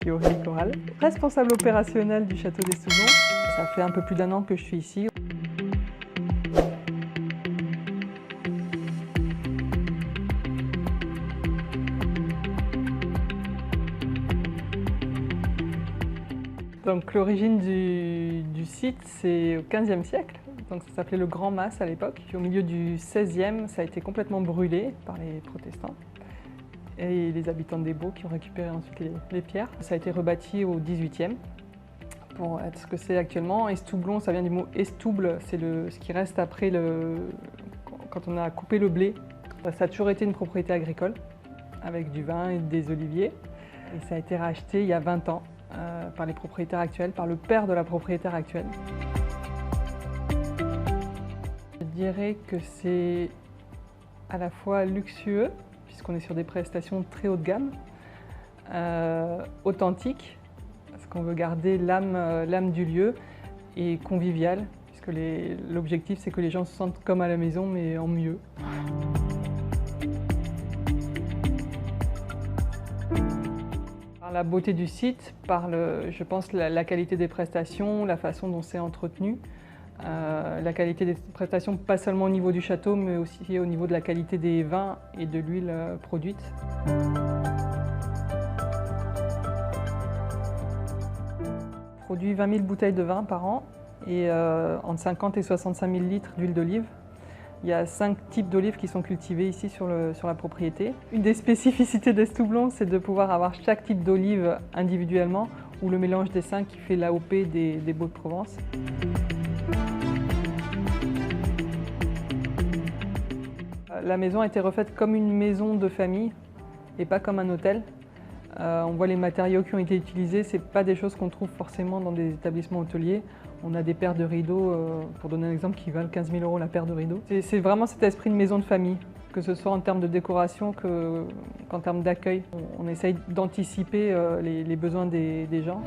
suis Aurélie Corral, responsable opérationnelle du château d'Estoublon. Ça fait un peu plus d'un an que je suis ici. Donc l'origine du site, c'est au XVe siècle. Donc ça s'appelait le Grand Mas à l'époque. Puis au milieu du XVIe, ça a été complètement brûlé par les protestants et les habitants des Baux qui ont récupéré ensuite les pierres. Ça a été rebâti au XVIIIe pour être ce que c'est actuellement. Estoublon, ça vient du mot estouble, c'est ce qui reste après quand on a coupé le blé. Ça a toujours été une propriété agricole avec du vin et des oliviers. Et ça a été racheté il y a 20 ans par les propriétaires actuels, par le père de la propriétaire actuelle. Je dirais que c'est à la fois luxueux, puisqu'on est sur des prestations très haut de gamme, authentique, parce qu'on veut garder l'âme du lieu, et convivial, puisque l'objectif c'est que les gens se sentent comme à la maison, mais en mieux. Par la beauté du site, par je pense la qualité des prestations, la façon dont c'est entretenu, la qualité des prestations pas seulement au niveau du château, mais aussi au niveau de la qualité des vins et de l'huile produite. On produit 20 000 bouteilles de vin par an et entre 50 et 65 000 litres d'huile d'olive. Il y a 5 types d'olives qui sont cultivées ici sur la propriété. Une des spécificités d'Estoublon, c'est de pouvoir avoir chaque type d'olive individuellement, ou le mélange des 5 qui fait l'AOP des Baux de Provence. La maison a été refaite comme une maison de famille et pas comme un hôtel. On voit les matériaux qui ont été utilisés, ce n'est pas des choses qu'on trouve forcément dans des établissements hôteliers. On a des paires de rideaux, pour donner un exemple, qui valent 15 000 € la paire de rideaux. C'est vraiment cet esprit de maison de famille, que ce soit en termes de décoration qu'en termes d'accueil. On essaye d'anticiper les besoins des gens.